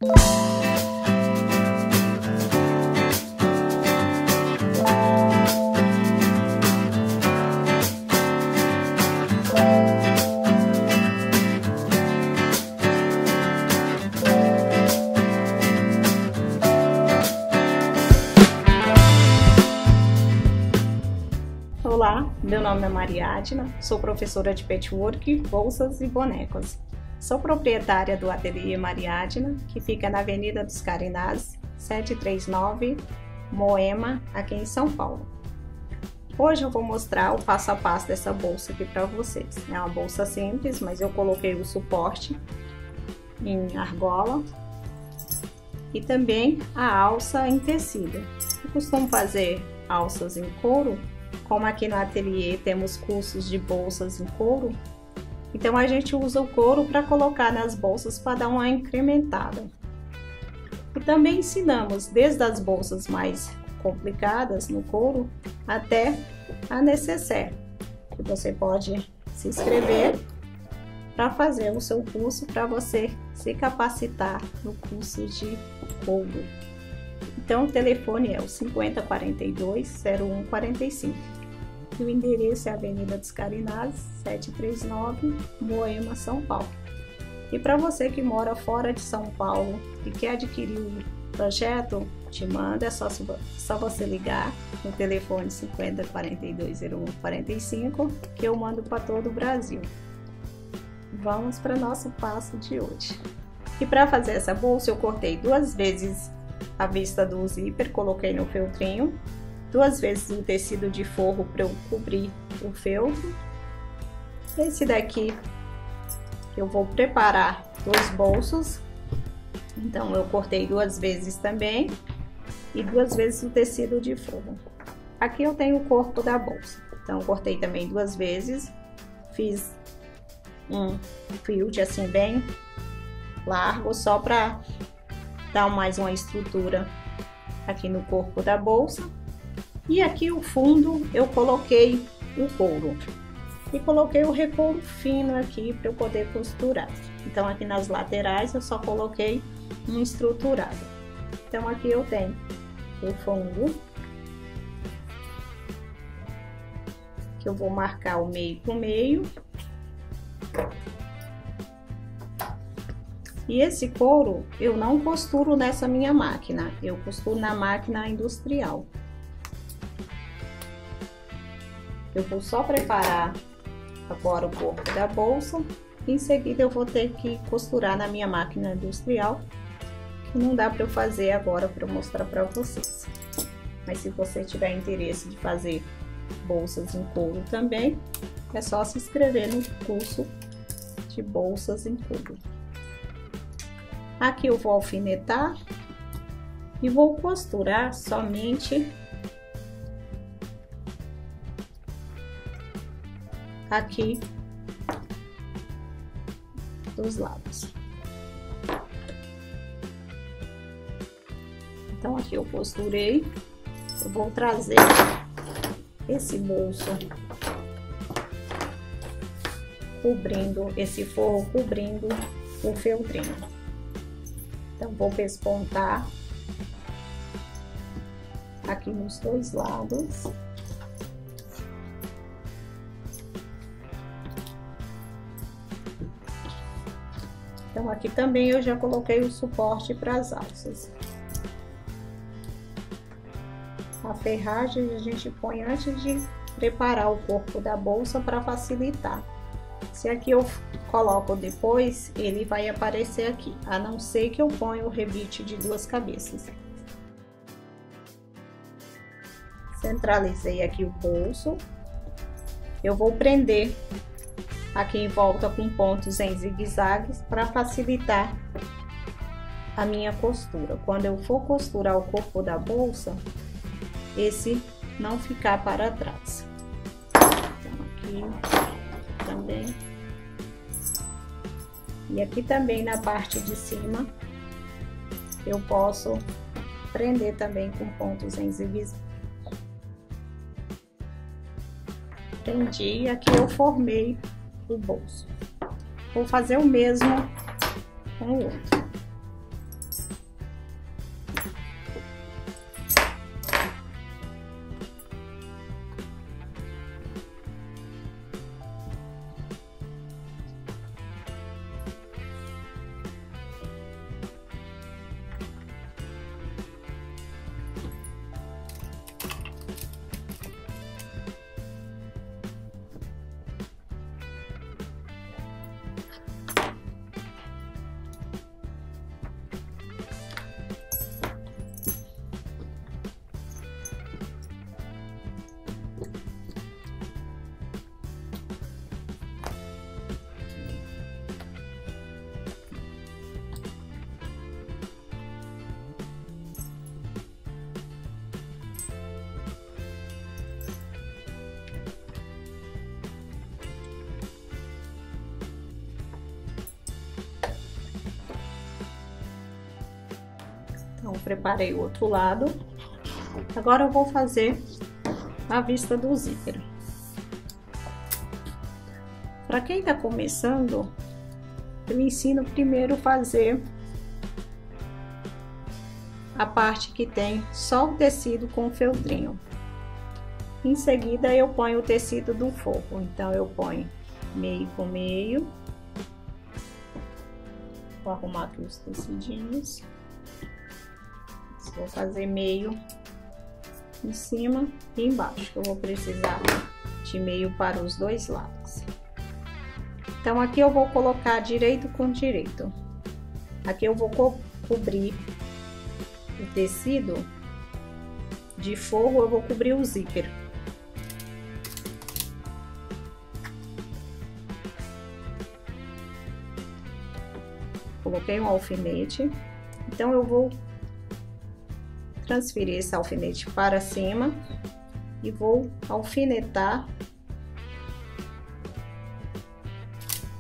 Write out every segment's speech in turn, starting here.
Olá, meu nome é Mariadna, sou professora de patchwork, bolsas e bonecos. Sou proprietária do ateliê Mariadna, que fica na Avenida dos Carinás, 739, Moema, aqui em São Paulo. Hoje eu vou mostrar o passo a passo dessa bolsa aqui para vocês. É uma bolsa simples, mas eu coloquei o suporte em argola e também a alça em tecido. Eu costumo fazer alças em couro. Como aqui no ateliê temos cursos de bolsas em couro, então a gente usa o couro para colocar nas bolsas para dar uma incrementada. E também ensinamos desde as bolsas mais complicadas no couro até a necessaire, que você pode se inscrever para fazer o seu curso, para você se capacitar no curso de couro. Então o telefone é o 5042-0145 e o endereço é Avenida dos Carinás, 739, Moema, São Paulo. E para você que mora fora de São Paulo e quer adquirir o projeto, te manda, é só você ligar no telefone 5042-0145 que eu mando para todo o Brasil. Vamos para nosso passo de hoje. E para fazer essa bolsa eu cortei 2 vezes a vista do zíper, coloquei no feltrinho, 2 vezes o tecido de forro para eu cobrir o feltro. Esse daqui eu vou preparar 2 bolsos, então eu cortei 2 vezes também e 2 vezes o tecido de forro. Aqui eu tenho o corpo da bolsa, então eu cortei também 2 vezes, fiz um filt assim bem largo, só para dar mais uma estrutura aqui no corpo da bolsa. E aqui o fundo eu coloquei o couro e coloquei o recouro fino aqui para eu poder costurar. Então aqui nas laterais eu só coloquei um estruturado. Então aqui eu tenho o fundo, que eu vou marcar o meio com meio. E esse couro eu não costuro nessa minha máquina, eu costuro na máquina industrial. Eu vou só preparar agora o corpo da bolsa, e em seguida eu vou ter que costurar na minha máquina industrial, que não dá para eu fazer agora para mostrar para vocês. Mas se você tiver interesse de fazer bolsas em couro também, é só se inscrever no curso de bolsas em couro. Aqui eu vou alfinetar e vou costurar somente aqui dos lados. Então aqui eu costurei, eu vou trazer esse bolso cobrindo, esse forro cobrindo o feltrinho. Então vou pespontar aqui nos 2 lados. Então aqui também eu já coloquei o suporte para as alças. A ferragem a gente põe antes de preparar o corpo da bolsa para facilitar. Se aqui eu coloco depois, ele vai aparecer aqui, a não ser que eu ponha o rebite de 2 cabeças. Centralizei aqui o bolso. Eu vou prender aqui em volta com pontos em zigue-zagues para facilitar a minha costura. Quando eu for costurar o corpo da bolsa, esse não ficar para trás. Então aqui também. E aqui também na parte de cima eu posso prender também com pontos em zigue-zague. Prendi e aqui eu formei o bolso. Vou fazer o mesmo com o outro. Então, preparei o outro lado. Agora eu vou fazer a vista do zíper. Para quem tá começando, eu ensino primeiro a fazer a parte que tem só o tecido com feltrinho. Em seguida eu ponho o tecido do forro, então eu ponho meio com meio. Vou arrumar aqui os tecidinhos. Vou fazer meio em cima e embaixo, que eu vou precisar de meio para os dois lados. Então aqui eu vou colocar direito com direito. Aqui eu vou cobrir o tecido de forro, eu vou cobrir o zíper. Coloquei um alfinete, então eu vou transferir esse alfinete para cima e vou alfinetar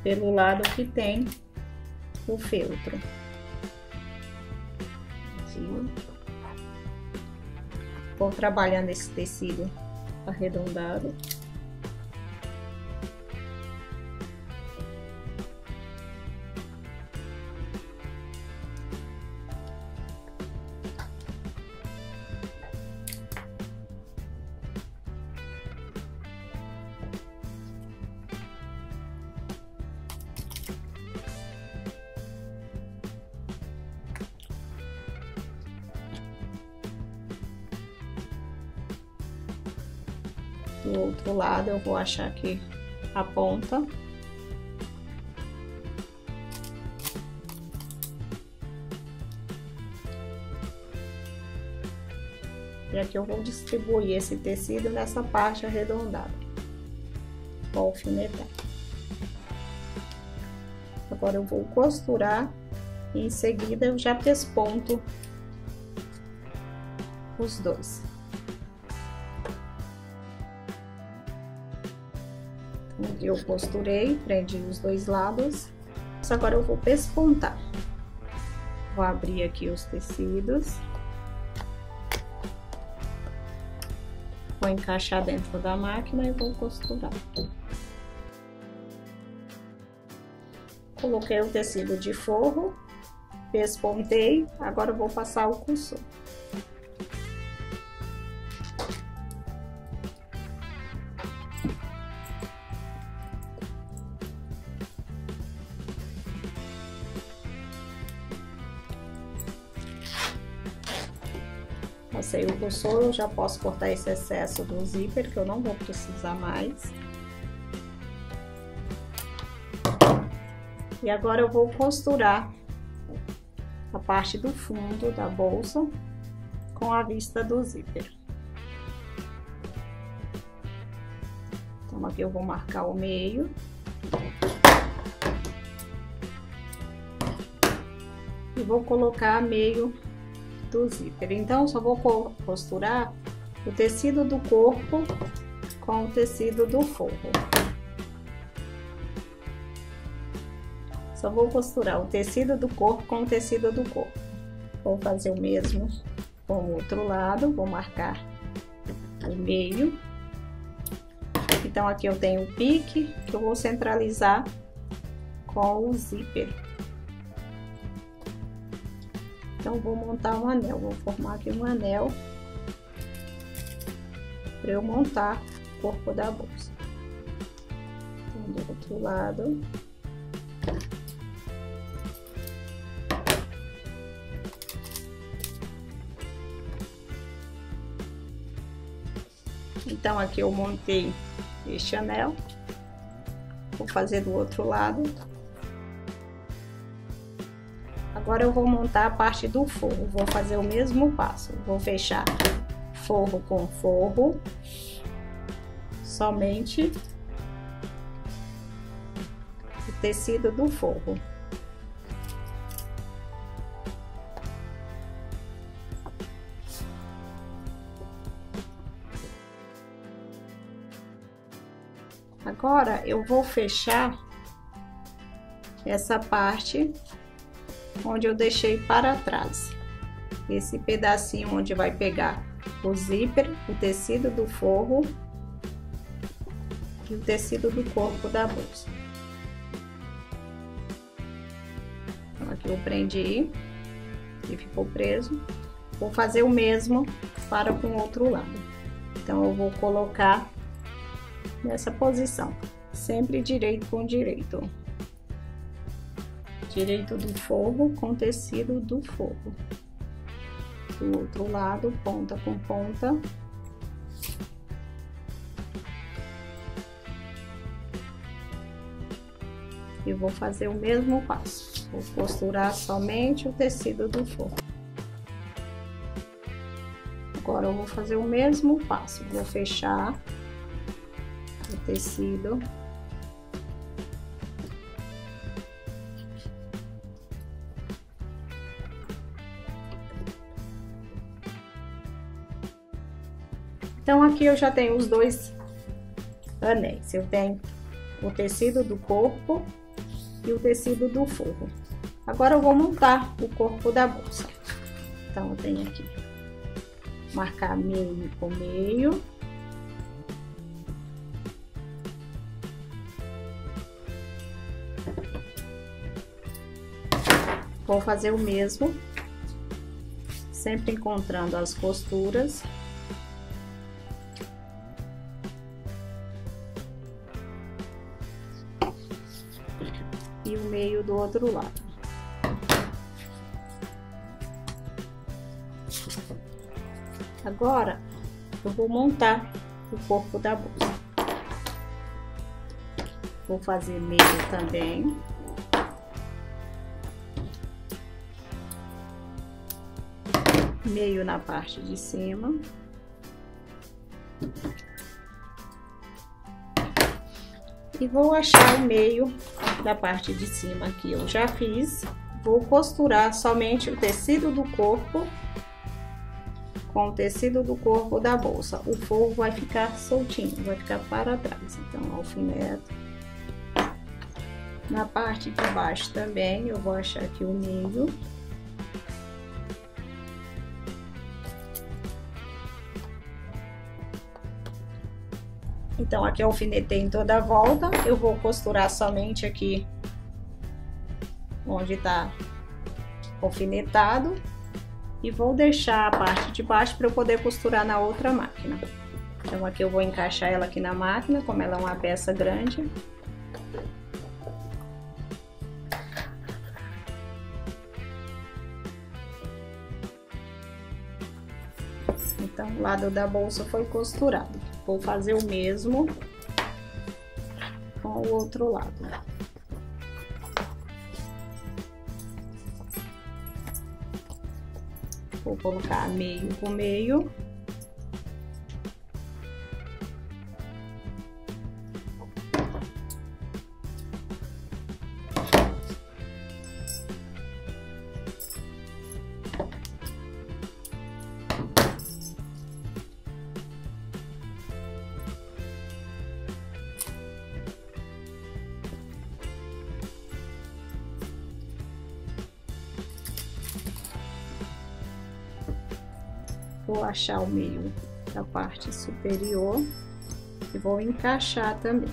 pelo lado que tem o feltro. Aqui. Vou trabalhando esse tecido arredondado. Do outro lado eu vou achar aqui a ponta. E aqui eu vou distribuir esse tecido nessa parte arredondada. Vou alfinetar. Agora eu vou costurar e em seguida eu já pesponto os dois. Eu costurei, prendi os dois lados. Agora eu vou pespontar. Vou abrir aqui os tecidos. Vou encaixar dentro da máquina e vou costurar. Coloquei o tecido de forro, pespontei, agora eu vou passar o cursor. Passei o cursor, eu já posso cortar esse excesso do zíper, que eu não vou precisar mais. E agora eu vou costurar a parte do fundo da bolsa com a vista do zíper. Então aqui eu vou marcar o meio. E vou colocar meio do zíper. Então só vou costurar o tecido do corpo com o tecido do forro. Só vou costurar o tecido do corpo com o tecido do corpo. Vou fazer o mesmo com o outro lado, vou marcar o meio. Então aqui eu tenho o pique que eu vou centralizar com o zíper. Então vou montar um anel, vou formar aqui um anel para eu montar o corpo da bolsa. Então do outro lado. Então aqui eu montei este anel, vou fazer do outro lado. Agora eu vou montar a parte do forro, vou fazer o mesmo passo, vou fechar forro com forro, somente o tecido do forro. Agora eu vou fechar essa parte onde eu deixei para trás. esse pedacinho onde vai pegar o zíper, o tecido do forro e o tecido do corpo da bolsa. Então, aqui eu prendi e ficou preso. Vou fazer o mesmo para com o outro lado. Então, eu vou colocar nessa posição, sempre direito com direito. Direito do forro com tecido do forro. Do outro lado, ponta com ponta. E vou fazer o mesmo passo. Vou costurar somente o tecido do forro. Agora eu vou fazer o mesmo passo. Vou fechar o tecido. Então, aqui eu já tenho os dois anéis. Eu tenho o tecido do corpo e o tecido do forro. Agora eu vou montar o corpo da bolsa. Então, eu tenho aqui, marcar meio com meio. Vou fazer o mesmo, sempre encontrando as costuras. E o meio do outro lado. Agora, eu vou montar o corpo da bolsa. Vou fazer meio também. Meio na parte de cima. E vou achar o meio da parte de cima que eu já fiz. Vou costurar somente o tecido do corpo com o tecido do corpo da bolsa. O forro vai ficar soltinho, vai ficar para trás. Então, alfineto. Na parte de baixo também, eu vou achar aqui o meio. Então, aqui eu alfinetei em toda a volta, eu vou costurar somente aqui onde tá alfinetado e vou deixar a parte de baixo para eu poder costurar na outra máquina. Então, aqui eu vou encaixar ela aqui na máquina, como ela é uma peça grande. Então, o lado da bolsa foi costurado. Vou fazer o mesmo com o outro lado. Vou colocar meio com meio. Vou achar o meio da parte superior e vou encaixar também.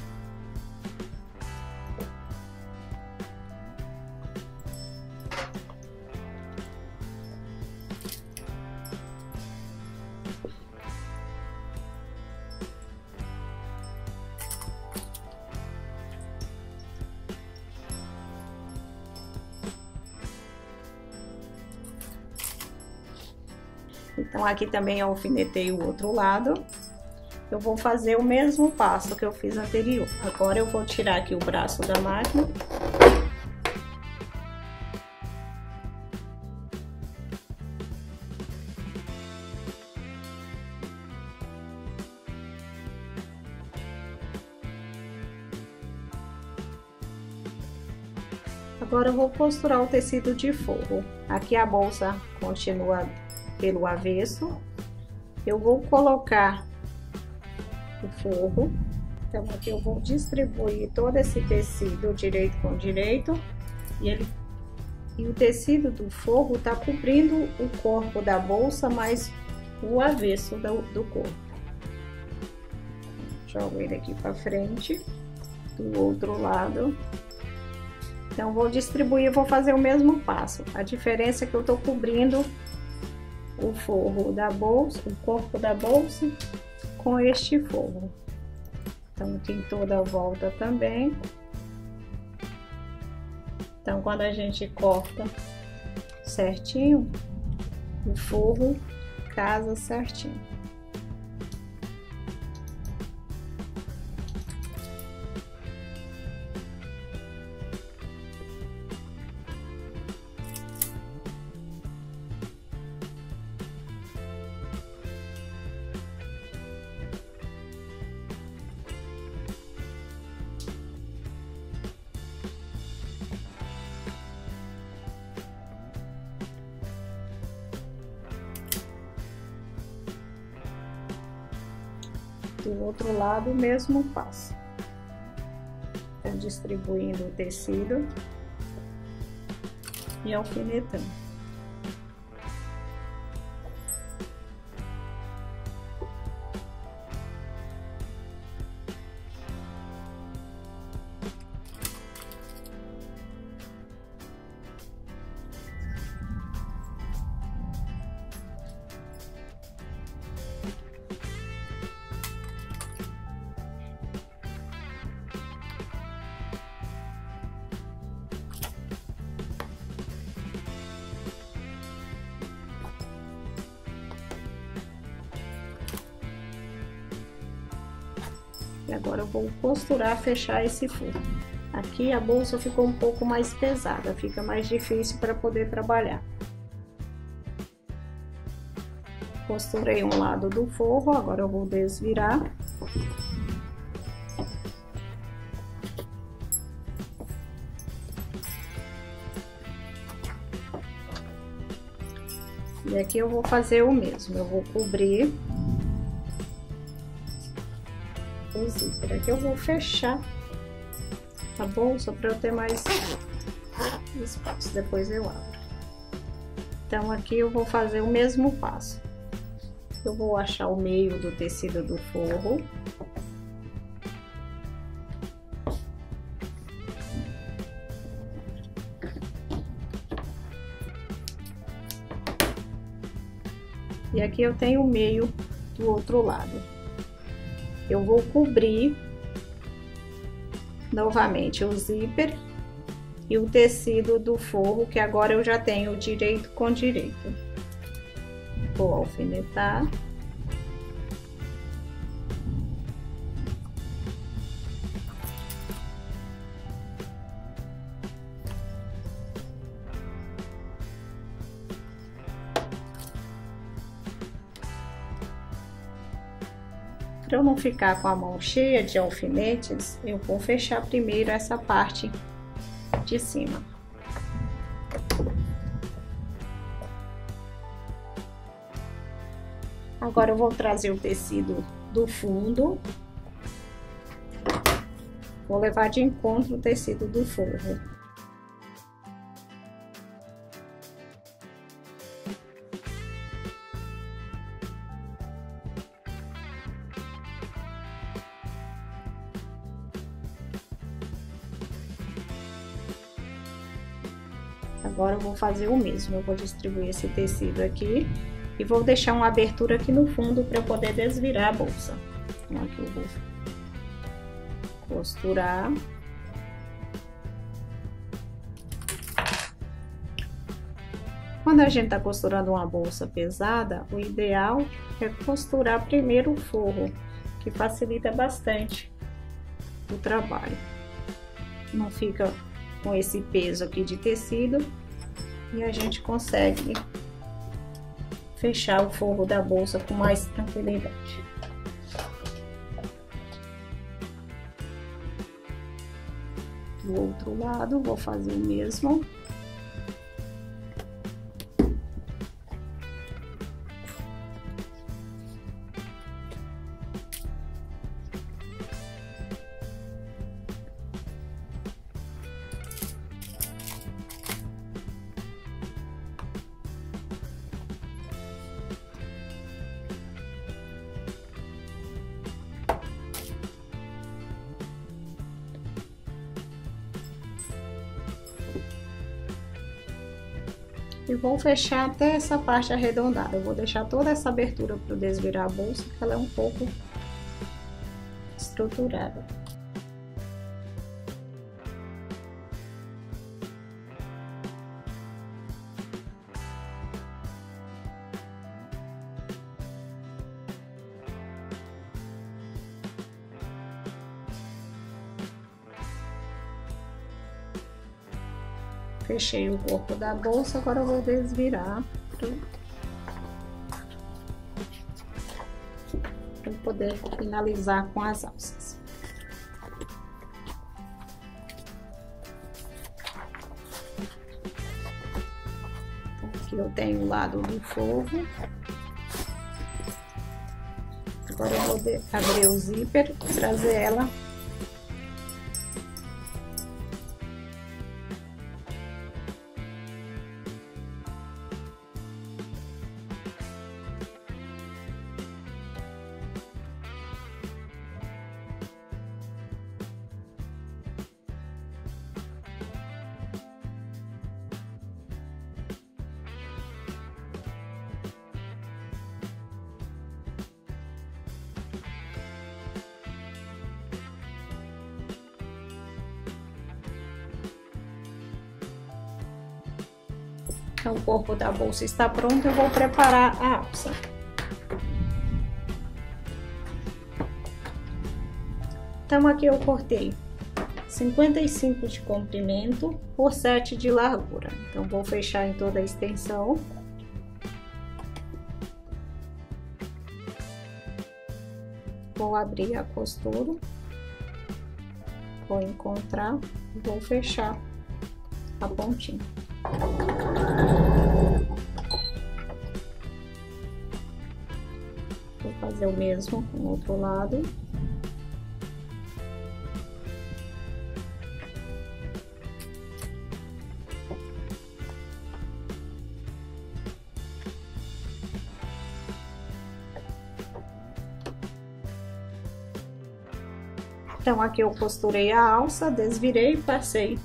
Então, aqui também eu alfinetei o outro lado. Eu vou fazer o mesmo passo que eu fiz anterior. Agora, eu vou tirar aqui o braço da máquina. Agora, eu vou costurar o tecido de forro. Aqui a bolsa continua pelo avesso. Eu vou colocar o forro. Então, aqui eu vou distribuir todo esse tecido direito com direito e ele E o tecido do forro tá cobrindo o corpo da bolsa, mas o avesso do corpo. Jogo ele aqui para frente, do outro lado. Então, vou distribuir, vou fazer o mesmo passo. A diferença é que eu tô cobrindo o forro da bolsa, o corpo da bolsa, com este forro. Então, aqui em toda a volta também. Então, quando a gente corta certinho, o forro casa certinho. Do outro lado, o mesmo passo. Então, distribuindo o tecido e alfinetando. E agora eu vou costurar, fechar esse forro. Aqui a bolsa ficou um pouco mais pesada, fica mais difícil para poder trabalhar. Costurei um lado do forro, agora eu vou desvirar. E aqui eu vou fazer o mesmo, eu vou cobrir o zíper. Aqui eu vou fechar a bolsa para eu ter mais espaço, depois eu abro. Então aqui eu vou fazer o mesmo passo. Eu vou achar o meio do tecido do forro. E aqui eu tenho o meio do outro lado. Eu vou cobrir novamente o zíper e o tecido do forro, que agora eu já tenho direito com direito. Vou alfinetar. Para eu não ficar com a mão cheia de alfinetes, eu vou fechar primeiro essa parte de cima. Agora eu vou trazer o tecido do fundo, vou levar de encontro o tecido do forro. Agora eu vou fazer o mesmo, eu vou distribuir esse tecido aqui e vou deixar uma abertura aqui no fundo para eu poder desvirar a bolsa. Então, aqui eu vou costurar. Quando a gente tá costurando uma bolsa pesada, o ideal é costurar primeiro o forro, que facilita bastante o trabalho. Não fica com esse peso aqui de tecido e a gente consegue fechar o forro da bolsa com mais tranquilidade. Do outro lado, vou fazer o mesmo. e vou fechar até essa parte arredondada. Eu vou deixar toda essa abertura para desvirar a bolsa, que ela é um pouco estruturada. Fechei o corpo da bolsa, agora eu vou desvirar para poder finalizar com as alças. Aqui eu tenho o lado do forro. Agora eu vou abrir o zíper e trazer ela . Então, o corpo da bolsa está pronto, eu vou preparar a alça. Então, aqui eu cortei 55 de comprimento por 7 de largura. Então, vou fechar em toda a extensão. Vou abrir a costura. Vou encontrar e vou fechar a pontinha. Vou fazer o mesmo com o outro lado. Então, aqui eu costurei a alça, desvirei, passei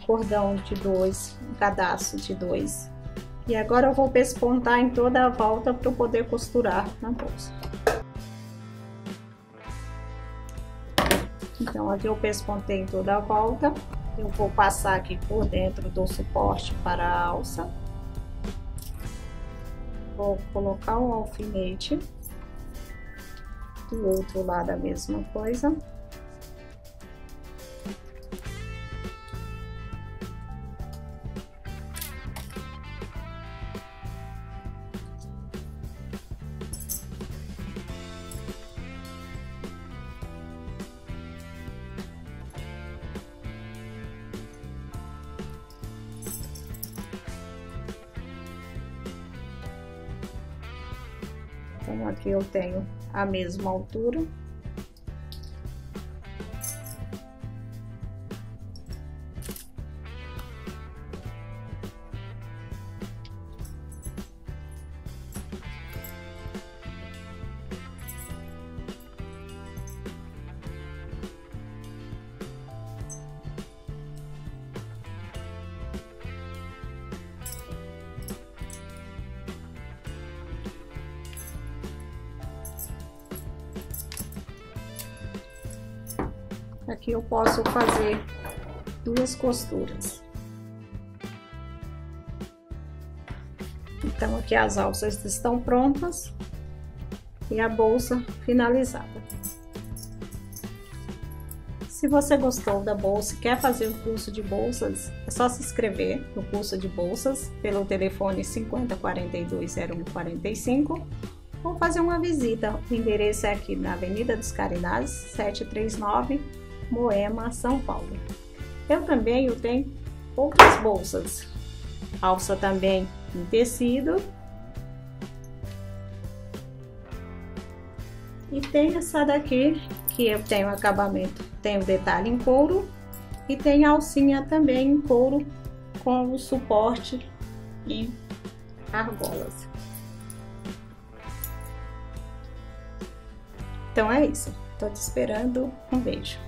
cordão de 2, um cadastro de 2. E agora eu vou pespontar em toda a volta para eu poder costurar na bolsa. Então, aqui eu pespontei em toda a volta. Eu vou passar aqui por dentro do suporte para a alça. Vou colocar um alfinete. Do outro lado a mesma coisa. Então, aqui eu tenho a mesma altura. Aqui eu posso fazer 2 costuras. Então, aqui as alças estão prontas e a bolsa finalizada. Se você gostou da bolsa e quer fazer o curso de bolsas, é só se inscrever no curso de bolsas pelo telefone 50420145 ou fazer uma visita. O endereço é aqui na Avenida dos Carinazes, 739, Moema, São Paulo. Eu também tenho outras bolsas, alça também em tecido, e tem essa daqui que eu tenho acabamento, tem o detalhe em couro e tem a alcinha também em couro com o suporte em argolas. Então é isso, tô te esperando, um beijo.